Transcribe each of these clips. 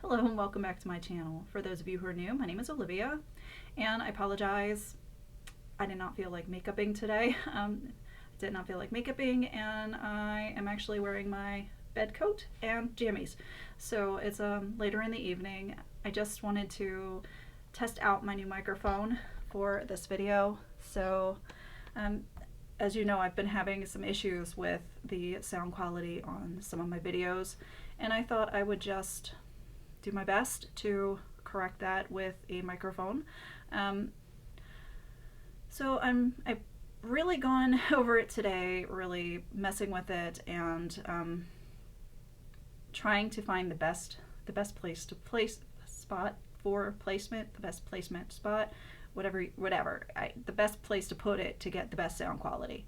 Hello and welcome back to my channel. For those of you who are new, my name is Olivia and I apologize. I did not feel like makeuping today. Did not feel like makeuping, and I am actually wearing my bed coat and jammies. So it's later in the evening. I just wanted to test out my new microphone for this video. So as you know, I've been having some issues with the sound quality on some of my videos, and I thought I would just do my best to correct that with a microphone. So I've really gone over it today, really messing with it, and trying to find the best place to place spot for placement, the best placement spot, whatever, the best place to put it to get the best sound quality.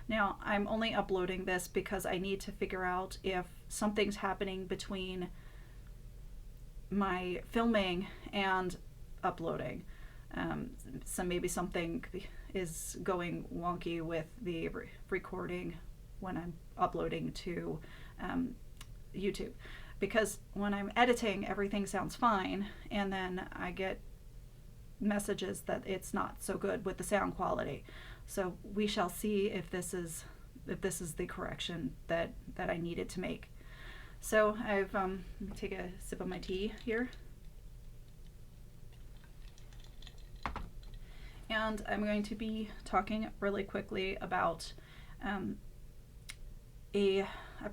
Now, I'm only uploading this because I need to figure out if something's happening between my filming and uploading. So maybe something is going wonky with the recording when I'm uploading to YouTube, because when I'm editing everything sounds fine, and then I get messages that it's not so good with the sound quality. So we shall see if this is the correction that I needed to make. So I've let me take a sip of my tea here, and I'm going to be talking really quickly about I've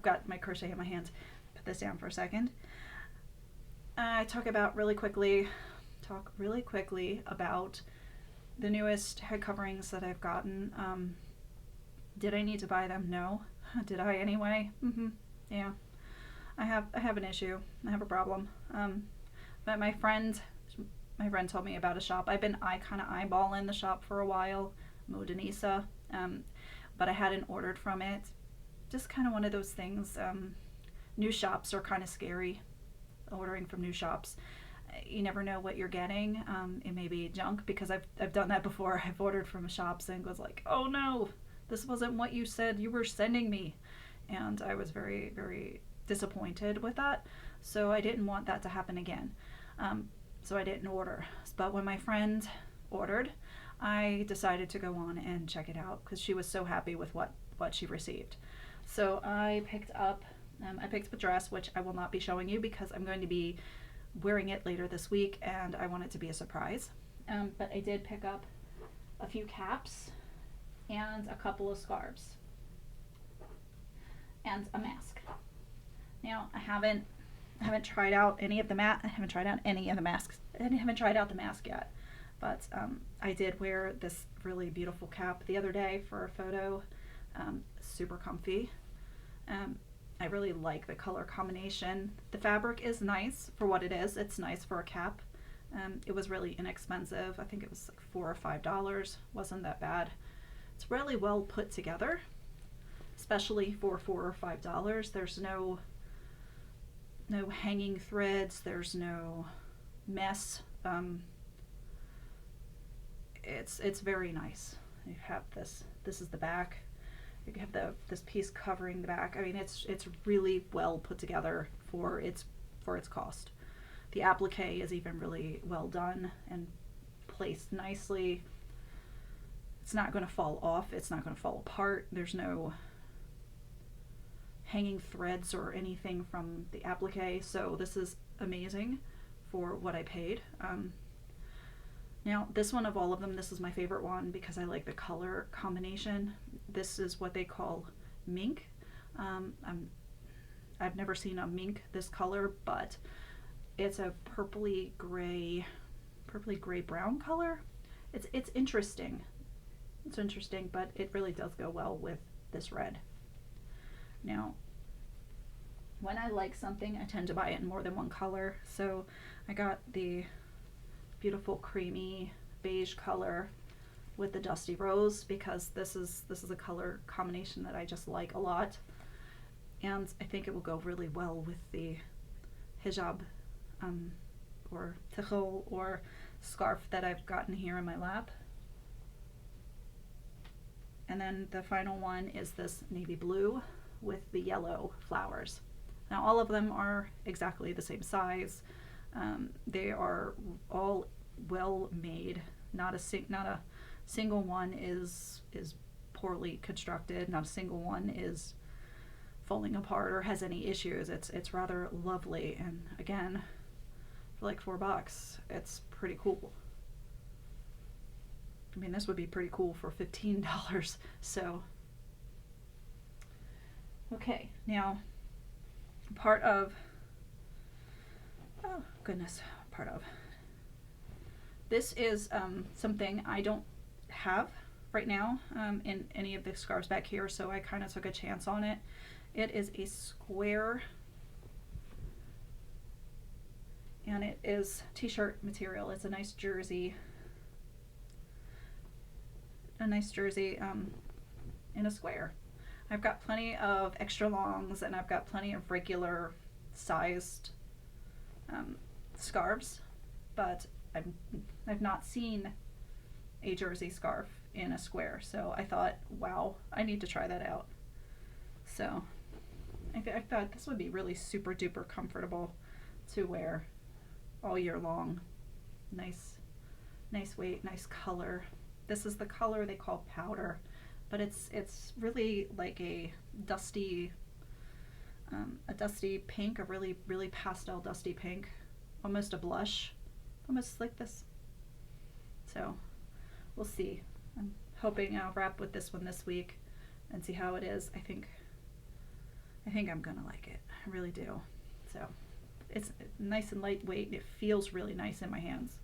got my crochet in my hands. Put this down for a second. I talk really quickly about the newest head coverings that I've gotten. Did I need to buy them? No. Did I anyway? Yeah. I have an issue. I have a problem. But my friend told me about a shop. I've been kind of eyeballing the shop for a while, Modenisa, but I hadn't ordered from it. Just kind of one of those things. New shops are kind of scary. Ordering from new shops, you never know what you're getting. It may be junk, because I've done that before. I've ordered from shops and was like, oh no, this wasn't what you said you were sending me, and I was very, very disappointed with that. So I didn't want that to happen again. So I didn't order. But when my friend ordered, I decided to go on and check it out because she was so happy with what she received. So I picked up a dress, which I will not be showing you because I'm going to be wearing it later this week, and I want it to be a surprise. But I did pick up a few caps and a couple of scarves and a mask. Now, I haven't tried out any of the masks. I haven't tried out the mask yet, but I did wear this really beautiful cap the other day for a photo. Super comfy. I really like the color combination. The fabric is nice for what it is. It's nice for a cap. It was really inexpensive. I think it was like $4 or $5. Wasn't that bad. It's really well put together, especially for $4 or $5. There's no hanging threads. There's no mess. It's very nice. You have this. This is the back. You have this piece covering the back. I mean, it's really well put together for its cost. The applique is even really well done and placed nicely. It's not going to fall off. It's not going to fall apart. There's no hanging threads or anything from the applique. So this is amazing for what I paid. Now, this one of all of them, this is my favorite one because I like the color combination. This is what they call Mink. I've never seen a mink this color, but it's a purpley gray brown color. It's interesting. It's interesting, but it really does go well with this red. Now, when I like something, I tend to buy it in more than one color. So I got the beautiful creamy beige color with the dusty rose because this is a color combination that I just like a lot, and I think it will go really well with the hijab or tichel or scarf that I've gotten here in my lap. And then the final one is this navy blue with the yellow flowers. Now all of them are exactly the same size. They are all well made. Not a single one is poorly constructed. Not a single one is falling apart or has any issues. It's rather lovely, and again, for like $4, it's pretty cool. I mean, this would be pretty cool for $15. So, okay, now part of, oh goodness, part of this is something I don't have right now in any of the scarves back here, so I kind of took a chance on it. It is a square, and it is t-shirt material. It's a nice jersey, in a square. I've got plenty of extra longs, and I've got plenty of regular sized scarves, but I've not seen a jersey scarf in a square, so I thought, wow, I need to try that out. So I thought this would be really super duper comfortable to wear all year long. Nice weight, nice color. This is the color they call powder, but it's really like a dusty pink, a really pastel dusty pink, almost a blush, almost like this. So we'll see. I'm hoping I'll wrap with this one this week and see how it is. I think I'm gonna like it. I really do. So it's nice and lightweight. It feels really nice in my hands.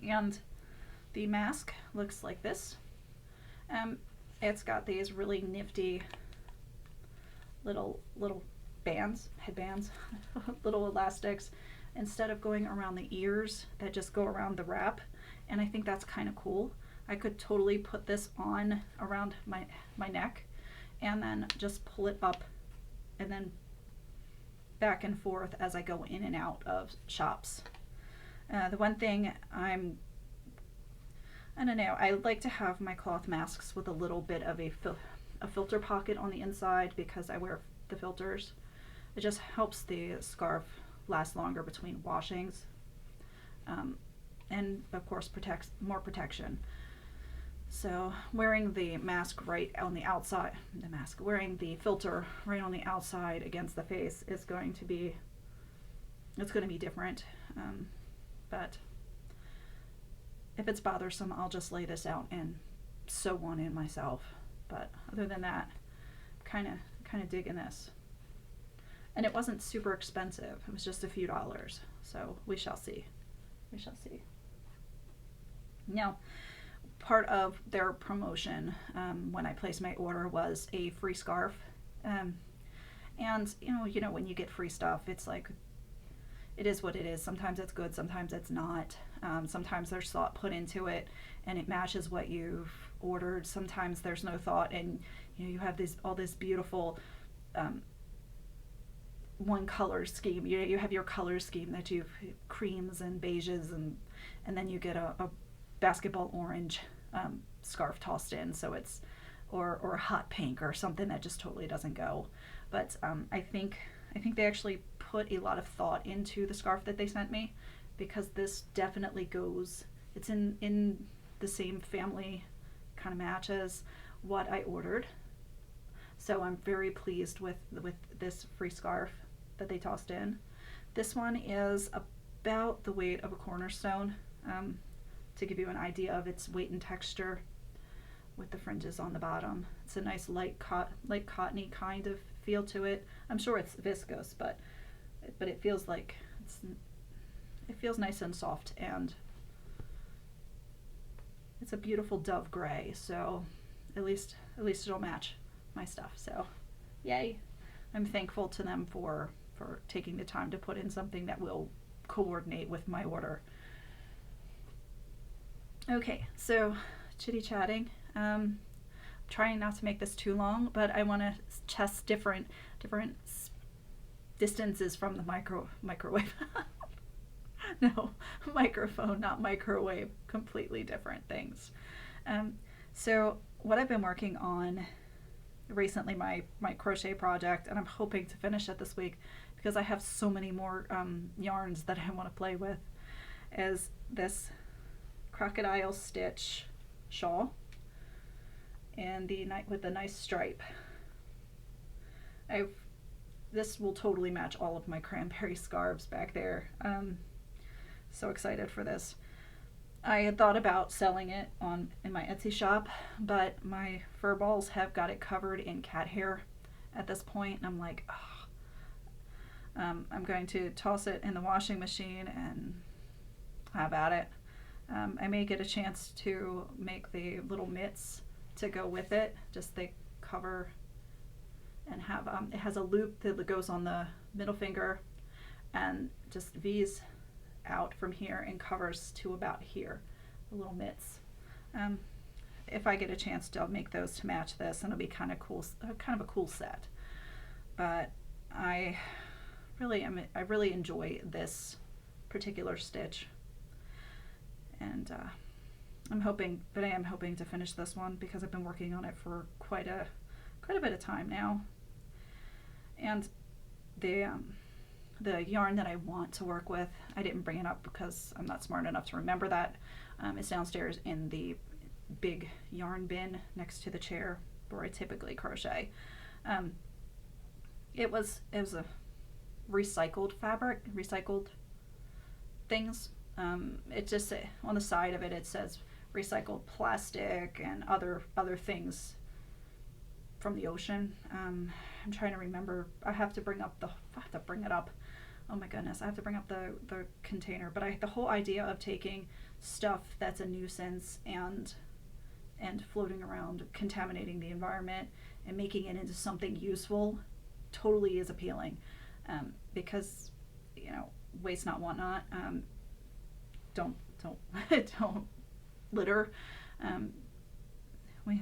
And the mask looks like this. It's got these really nifty little bands, headbands, little elastics, instead of going around the ears that just go around the wrap. And I think that's kind of cool. I could totally put this on around my neck and then just pull it up and then back and forth as I go in and out of shops. The one thing I don't know, I like to have my cloth masks with a little bit of a filter pocket on the inside because I wear the filters. It just helps the scarf last longer between washings, and of course more protection. So wearing the mask right on the outside, wearing the filter right on the outside against the face is going to be different. But if it's bothersome, I'll just lay this out and sew one in myself. But other than that, kind of digging this. And it wasn't super expensive. It was just a few dollars. So we shall see. We shall see. Now, part of their promotion when I placed my order was a free scarf. And you know when you get free stuff, it's like, it is what it is. Sometimes it's good, sometimes it's not. Sometimes there's thought put into it and it matches what you've ordered. Sometimes there's no thought, and you have all this beautiful one color scheme. You have your color scheme that you've creams and beiges, and then you get a basketball orange scarf tossed in, so it's or a hot pink or something that just totally doesn't go. But I think they actually put a lot of thought into the scarf that they sent me, because this definitely goes, it's in the same family kind of match as what I ordered. So I'm very pleased with this free scarf that they tossed in. This one is about the weight of a cornerstone, to give you an idea of its weight and texture, with the fringes on the bottom. It's a nice light cottony kind of feel to it. I'm sure it's viscose, but it feels like it feels nice and soft, and it's a beautiful dove gray, so at least it'll match my stuff. So yay. I'm thankful to them for taking the time to put in something that will coordinate with my order. Okay, so chitty chatting. Trying not to make this too long, but I want to test different distances from the microwave. No, microphone, not microwave, completely different things. So what I've been working on recently my crochet project, and I'm hoping to finish it this week because I have so many more yarns that I want to play with, is this crocodile stitch shawl and with the nice stripe. This will totally match all of my cranberry scarves back there. So excited for this. I had thought about selling it in my Etsy shop, but my fur balls have got it covered in cat hair at this point, and I'm like, oh. I'm going to toss it in the washing machine and have at it. I may get a chance to make the little mitts to go with it, just the cover, and have it has a loop that goes on the middle finger and just V's out from here and covers to about here, the little mitts. If I get a chance to, I'll make those to match this, and it'll be kind of cool, kind of a cool set. But I really enjoy this particular stitch, and I am hoping to finish this one because I've been working on it for quite a bit of time now. And the yarn that I want to work with, I didn't bring it up because I'm not smart enough to remember that. It's downstairs in the big yarn bin next to the chair where I typically crochet. It was a recycled fabric, recycled things. It just on the side of it, it says recycled plastic and other things from the ocean. I'm trying to remember. I have to bring it up. Oh my goodness, I have to bring up the container. But the whole idea of taking stuff that's a nuisance and floating around, contaminating the environment, and making it into something useful, totally is appealing. Because, waste not, want not. Don't don't litter.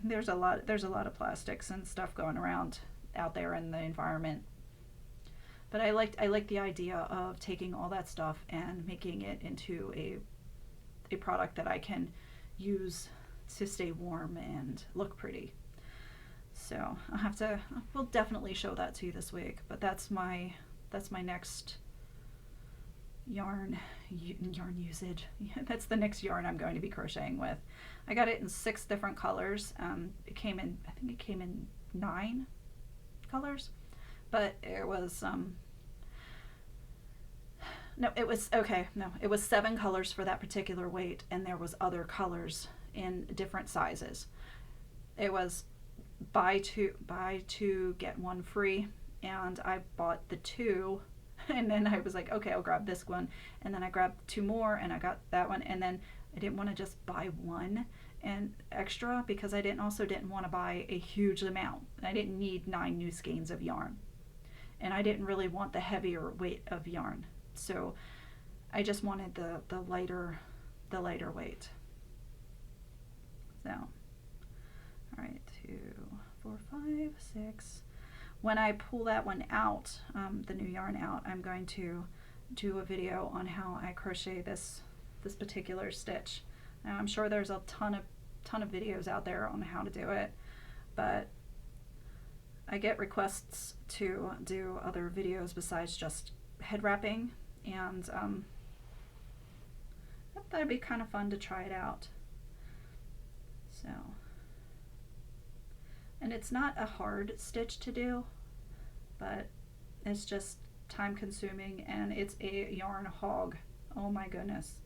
There's a lot of plastics and stuff going around out there in the environment. But I like the idea of taking all that stuff and making it into a product that I can use to stay warm and look pretty. So we'll definitely show that to you this week. But that's my next yarn usage. That's the next yarn I'm going to be crocheting with. I got it in 6 different colors. I think it came in 9 colors, but it was it was 7 colors for that particular weight, and there was other colors in different sizes. It was buy two get one free, and I bought the 2. And then I was like, okay, I'll grab this one. And then I grabbed 2 more, and I got that one. And then I didn't want to just buy one and extra because I didn't want to buy a huge amount. I didn't need 9 new skeins of yarn. And I didn't really want the heavier weight of yarn. So I just wanted the lighter weight. So, all right, 2, 4, 5, 6. When I pull that one out, the new yarn out, I'm going to do a video on how I crochet this particular stitch. Now, I'm sure there's a ton of videos out there on how to do it, but I get requests to do other videos besides just head wrapping, and that'd be kind of fun to try it out. So. And it's not a hard stitch to do, but it's just time consuming, and it's a yarn hog. Oh my goodness.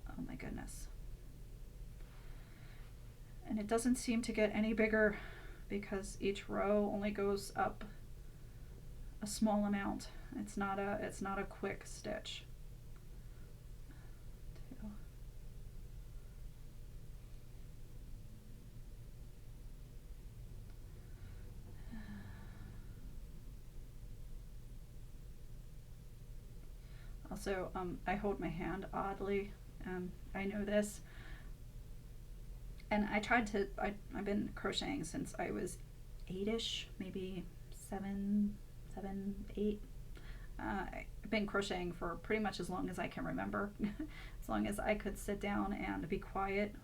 Oh my goodness. And it doesn't seem to get any bigger because each row only goes up a small amount. It's not a quick stitch. Also, I hold my hand oddly. I know this. And I've been crocheting since I was 8-ish, maybe 7, 8. I've been crocheting for pretty much as long as I can remember, as long as I could sit down and be quiet.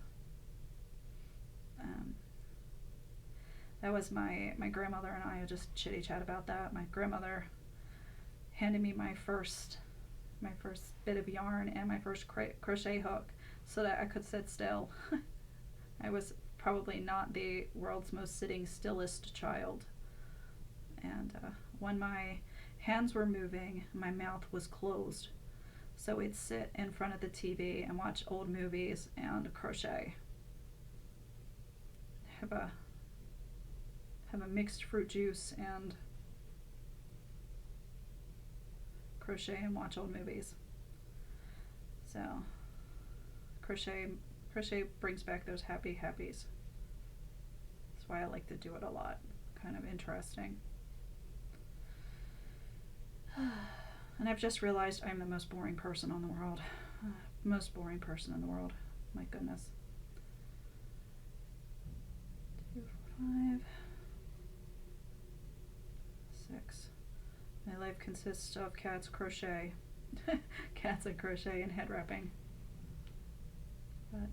That was my grandmother and I just chitty chat about that. My grandmother handed me my first bit of yarn and my first crochet hook so that I could sit still. I was probably not the world's most sitting stillest child. And when my hands were moving, my mouth was closed. So we'd sit in front of the TV and watch old movies and crochet. Have a mixed fruit juice and crochet and watch old movies. So crochet brings back those happies. That's why I like to do it a lot. Kind of interesting. And I've just realized I'm the most boring person in the world. Most boring person in the world. My goodness. 2, 4, 5, 6. My life consists of cats crochet. Cats and crochet and head wrapping. But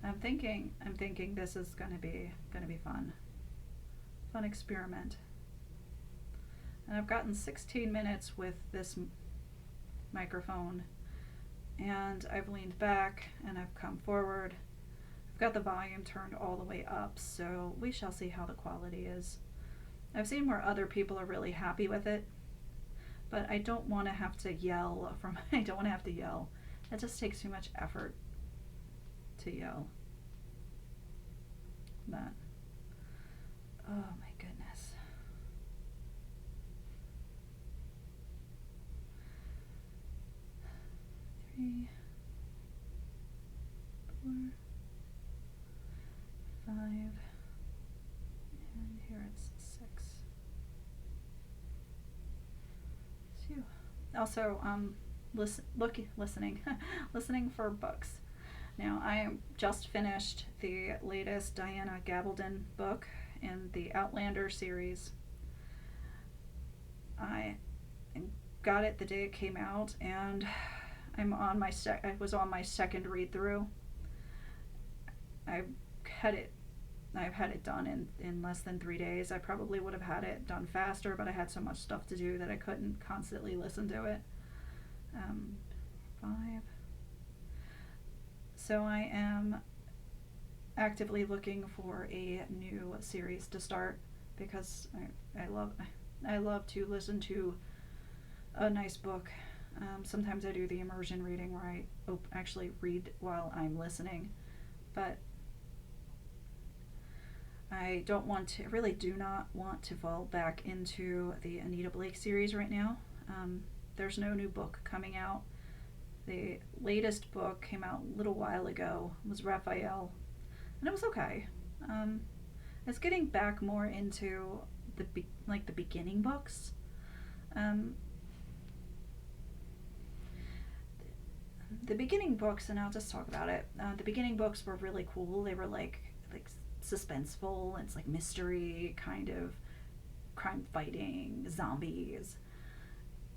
I'm thinking this is gonna be fun. Fun experiment. And I've gotten 16 minutes with this microphone, and I've leaned back and I've come forward. I've got the volume turned all the way up, so we shall see how the quality is. I've seen where other people are really happy with it, but I don't want to have to yell I don't want to have to yell. It just takes too much effort to yell. But oh my goodness. 3, 4, 5, and here it's 6. Phew. Also, listening, listening for books. Now, I just finished the latest Diana Gabaldon book in the Outlander series. I got it the day it came out, and I was on my second read through. I've had it done in less than 3 days. I probably would have had it done faster, but I had so much stuff to do that I couldn't constantly listen to it. 5. So I am actively looking for a new series to start because I love to listen to a nice book. Sometimes I do the immersion reading where I actually read while I'm listening, but I really do not want to fall back into the Anita Blake series right now. There's no new book coming out. The latest book came out a little while ago. It was Raphael, and it was okay. It's getting back more into the beginning books. The beginning books, and I'll just talk about it. The beginning books were really cool. They were like suspenseful. It's like mystery, kind of crime fighting, zombies.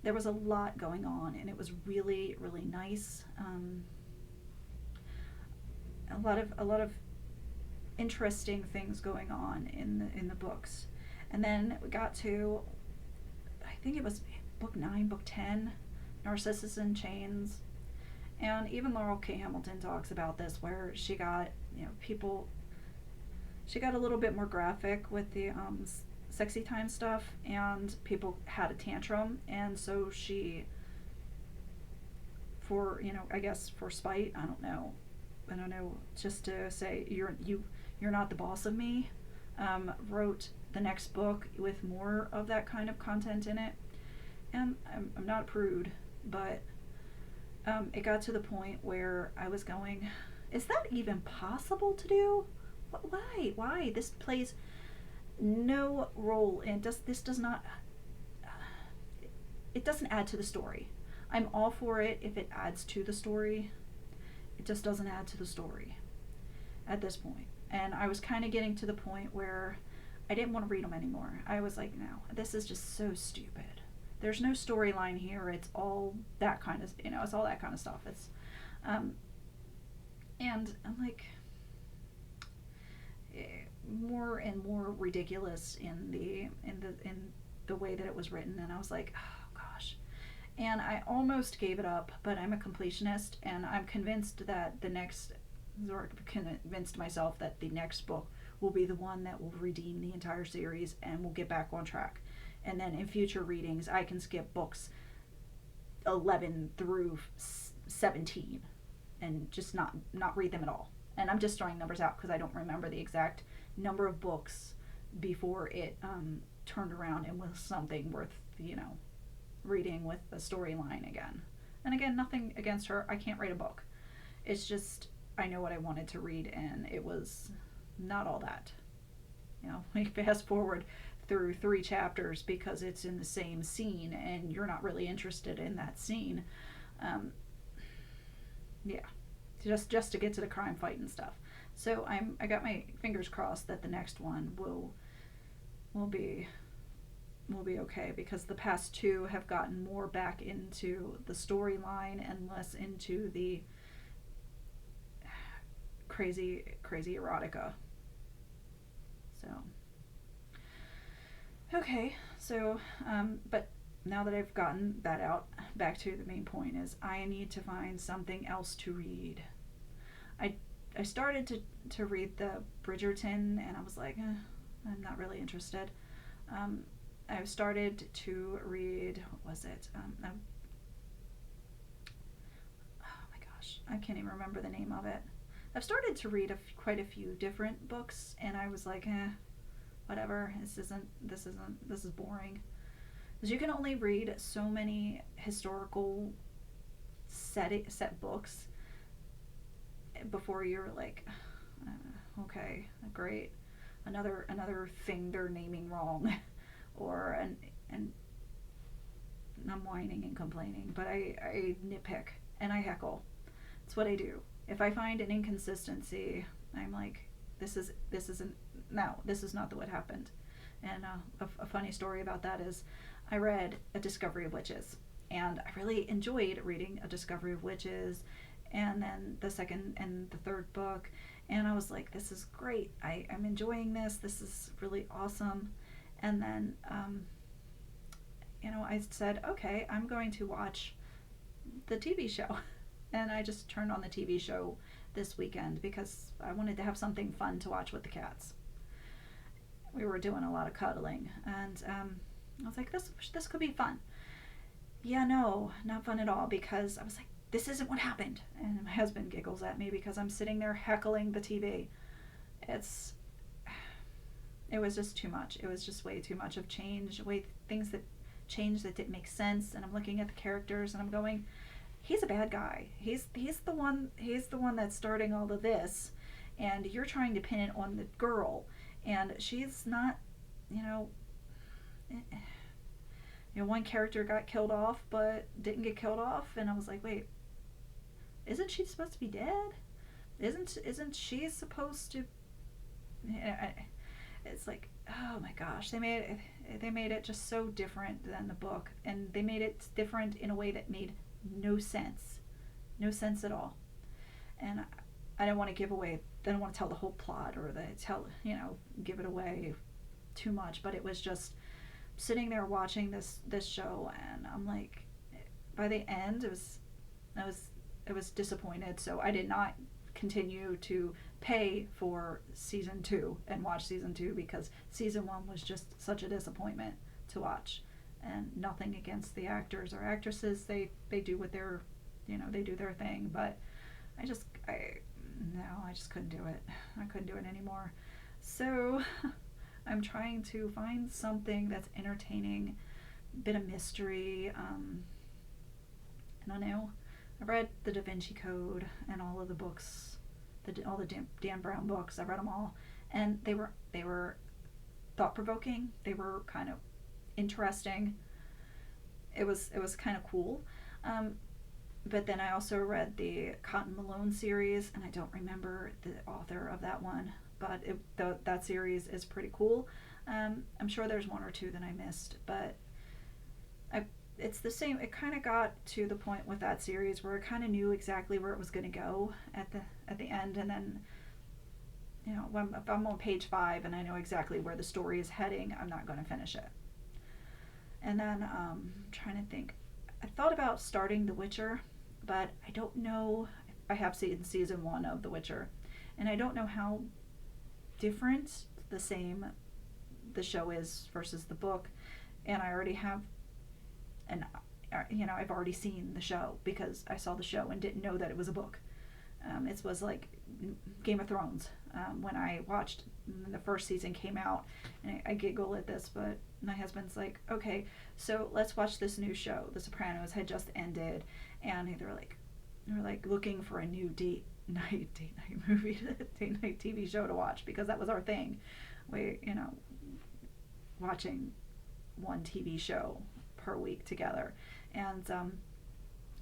There was a lot going on, and it was really, really nice. A lot of interesting things going on in the books. And then we got to, I think it was book 9, book 10, Narcissus in Chains. And even Laurel K. Hamilton talks about this, where she got, she got a little bit more graphic with the sexy time stuff, and people had a tantrum, and so she, for I guess for spite, I don't know, just to say you're not the boss of me, wrote the next book with more of that kind of content in it. And I'm not a prude, but it got to the point where I was going, is that even possible to do? Why? This plays no role in, this does not, it doesn't add to the story. I'm all for it if it adds to the story. It just doesn't add to the story at this point. And I was kind of getting to the point where I didn't want to read them anymore. I was like, no, this is just so stupid. There's no storyline here. It's all that kind of, it's all that kind of stuff. It's, and I'm like, more and more ridiculous in the way that it was written, and I was like, oh gosh. And I almost gave it up, but I'm a completionist, and I'm convinced that convinced myself that the next book will be the one that will redeem the entire series and will get back on track. And then in future readings, I can skip books 11 through 17 and just not read them at all. And I'm just throwing numbers out because I don't remember the exact number of books before it turned around and was something worth, reading with a storyline again. And again, nothing against her. I can't write a book. It's just I know what I wanted to read, and it was not all that. We fast forward through 3 chapters because it's in the same scene, and you're not really interested in that scene. Yeah, just to get to the crime fight and stuff. So I got my fingers crossed that the next one will be okay, because the past 2 have gotten more back into the storyline and less into the crazy erotica. So okay, so but now that I've gotten that out, back to the main point is I need to find something else to read. I started to read the Bridgerton, and I was like, I'm not really interested. I've started to read, what was it? Oh my gosh, I can't even remember the name of it. I've started to read quite a few different books, and I was like, whatever. This is boring. Because you can only read so many historical set books before you're like, okay, great, another thing they're naming wrong. Or and I'm whining and complaining, but I nitpick and I heckle. It's what I do. If I find an inconsistency, I'm like, this is not what happened. And a funny story about that is I read A Discovery of Witches, and I really enjoyed reading A Discovery of Witches, and then the second and the third book, and I was like, this is great. I'm enjoying this. This is really awesome. And then, I said, okay, I'm going to watch the TV show. And I just turned on the TV show this weekend because I wanted to have something fun to watch with the cats. We were doing a lot of cuddling, and I was like, this could be fun. Yeah, no, not fun at all, because I was like, this isn't what happened. And my husband giggles at me because I'm sitting there heckling the TV. It was just too much. It was just way too much of change, things that changed that didn't make sense. And I'm looking at the characters and I'm going, he's a bad guy. He's the one that's starting all of this, and you're trying to pin it on the girl, and she's not. One character got killed off but didn't get killed off, and I was like, wait, isn't she supposed to be dead? Isn't she supposed to? It's like, oh my gosh, they made it just so different than the book, and they made it different in a way that made no sense at all. And I don't want to give away, I don't want to tell the whole plot or give it away too much, but it was just sitting there watching this show, and I'm like, by the end I was disappointed, so I did not continue to pay for season 2 and watch season 2, because season 1 was just such a disappointment to watch. And nothing against the actors or actresses, they do what they're, they do their thing, but I just couldn't do it. I couldn't do it anymore. So I'm trying to find something that's entertaining, a bit of mystery. I don't know. I read the Da Vinci Code and all of the books, all the Dan Brown books. I read them all, and they were thought-provoking. They were kind of interesting. It was kind of cool. But then I also read the Cotton Malone series, and I don't remember the author of that one, but that series is pretty cool. I'm sure there's one or two that I missed, but it's the same. It kind of got to the point with that series where I kind of knew exactly where it was going to go at the end, and then if I'm on page 5 and I know exactly where the story is heading, I'm not going to finish it. And then I'm trying to think. I thought about starting The Witcher, but I don't know. I have seen season 1 of The Witcher, and I don't know how different the show is versus the book. And I already have I've already seen the show because I saw the show and didn't know that it was a book. It was like Game of Thrones. When I watched the first season came out, and I giggle at this, but my husband's like, okay, so let's watch this new show. The Sopranos had just ended, and they're like looking for a new date night movie, date night TV show to watch, because that was our thing. We, watching one TV show per week together. And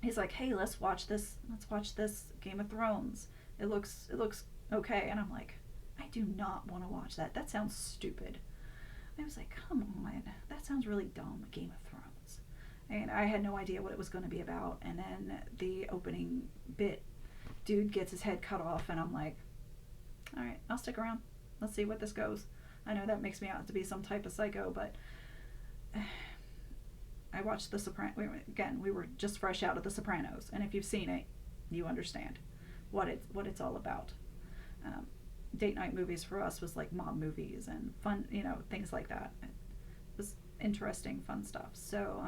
he's like, hey, let's watch this Game of Thrones. It looks okay. And I'm like, I do not want to watch that. That sounds stupid. I was like, come on, that sounds really dumb, Game of Thrones. And I had no idea what it was going to be about. And then the opening bit, dude gets his head cut off, and I'm like, all right, I'll stick around. Let's see what this goes. I know that makes me out to be some type of psycho, but I watched The Sopranos. Again, we were just fresh out of The Sopranos, and if you've seen it, you understand what it's all about. Date night movies for us was like mob movies and fun, things like that. It was interesting, fun stuff. So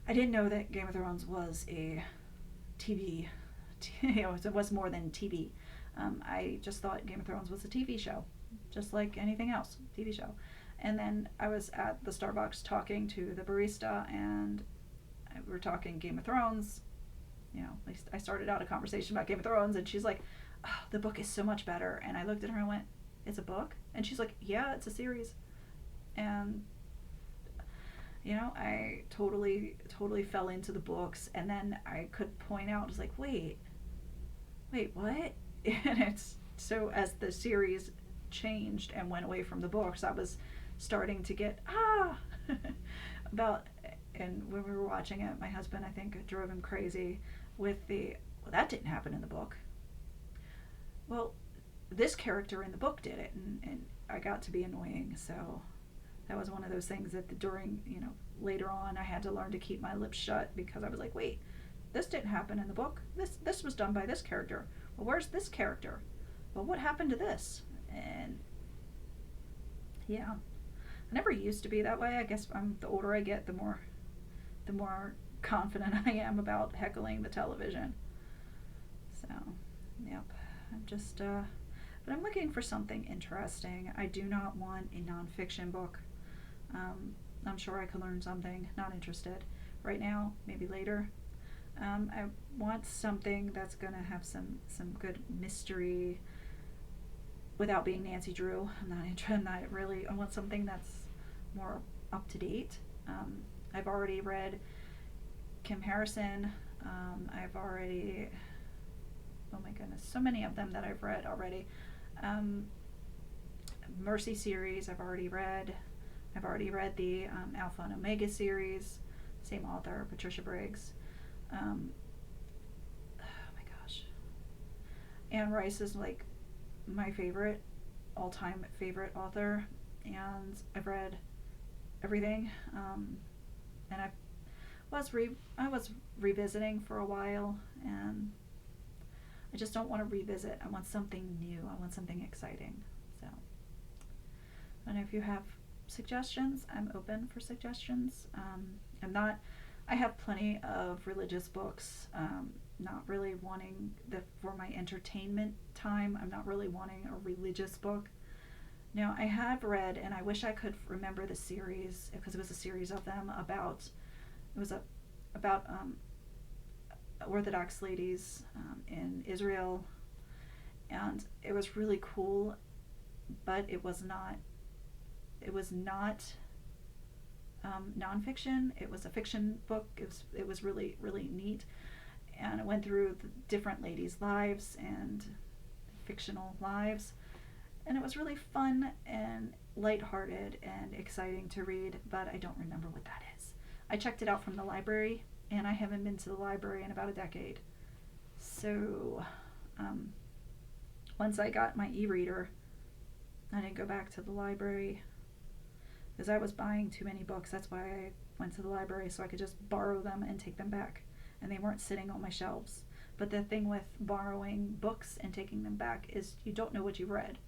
I didn't know that Game of Thrones was a TV. It was more than TV. I just thought Game of Thrones was a TV show, just like anything else, TV show. And then I was at the Starbucks talking to the barista, and we were talking Game of Thrones. I started out a conversation about Game of Thrones, and she's like, oh, the book is so much better. And I looked at her and went, it's a book? And she's like, yeah, it's a series. And I totally fell into the books, and then I could point out, I was like, wait, what? And it's so, as the series changed and went away from the books, I was starting to get about. And when we were watching it, my husband, I think, drove him crazy with that didn't happen in the book. Well, this character in the book did it, and I got to be annoying. So that was one of those things that during, later on, I had to learn to keep my lips shut, because I was like, wait, this didn't happen in the book. This was done by this character. Well, where's this character? Well, what happened to this? And yeah, I never used to be that way. I guess the older I get, the more confident I am about heckling the television. So, yep. I'm just, but I'm looking for something interesting. I do not want a nonfiction book. I'm sure I could learn something. Not interested right now. Maybe later. I want something that's gonna have some good mystery without being Nancy Drew. I'm not really. I want something that's more up to date. I've already read Kim Harrison. I've already. Oh my goodness, so many of them that I've read already. Mercy series I've already read. I've already read the Alpha and Omega series, same author, Patricia Briggs. Oh my gosh. Anne Rice is like my favorite, all-time favorite author, and I've read everything. And I was revisiting for a while, and I just don't want to revisit. I want something new. I want something exciting. So, and if you have suggestions, I'm open for suggestions. I have plenty of religious books. Not really wanting for my entertainment time. I'm not really wanting a religious book. Now, I have read, and I wish I could remember the series, because it was a series of them about Orthodox ladies in Israel, and it was really cool, but it was not nonfiction. It was a fiction book. It was really, really neat, and it went through the different ladies' lives and fictional lives, and it was really fun and lighthearted and exciting to read, but I don't remember what that is. I checked it out from the library, and I haven't been to the library in about a decade. So, once I got my e-reader, I didn't go back to the library because I was buying too many books. That's why I went to the library, so I could just borrow them and take them back, and they weren't sitting on my shelves. But the thing with borrowing books and taking them back is you don't know what you've read.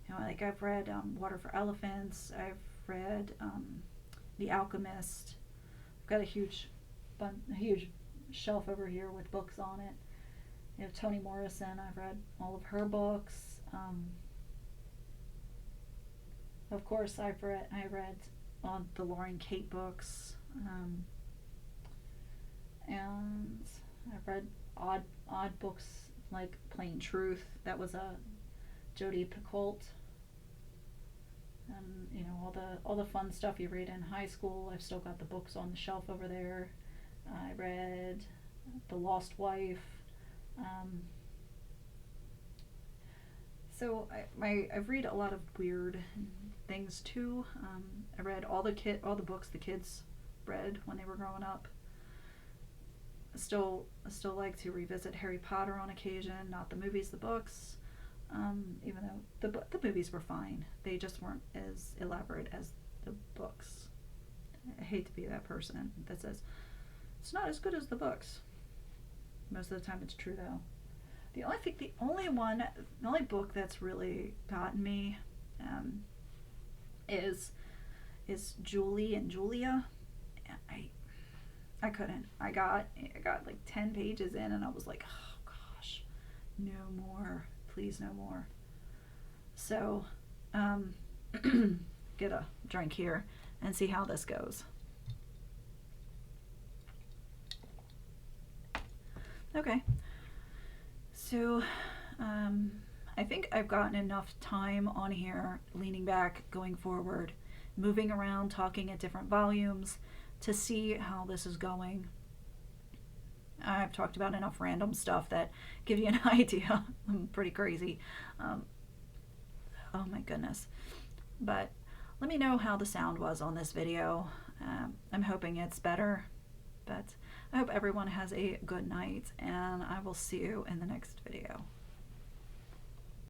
You know, like I've read Water for Elephants. I've read The Alchemist. I've got a huge shelf over here with books on it. You know, Toni Morrison. I've read all of her books. Of course, I read all the Lauren Kate books, and I've read odd books like Plain Truth. That was a Jodi Picoult. And you know, all the fun stuff you read in high school. I've still got the books on the shelf over there. I read The Lost Wife. So I've read a lot of weird things too. I read all the books the kids read when they were growing up. I still like to revisit Harry Potter on occasion, not the movies, the books. Even though the movies were fine, they just weren't as elaborate as the books. I hate to be that person that says it's not as good as the books. Most of the time, it's true though. The only book that's really gotten me is Julie and Julia. I couldn't. I got like 10 pages in, and I was like, oh gosh, no more. Please, no more. So, get a drink here and see how this goes. Okay. So, I think I've gotten enough time on here, leaning back, going forward, moving around, talking at different volumes to see how this is going. I've talked about enough random stuff that give you an idea. I'm pretty crazy. Oh my goodness. But let me know how the sound was on this video. I'm hoping it's better. But I hope everyone has a good night, and I will see you in the next video.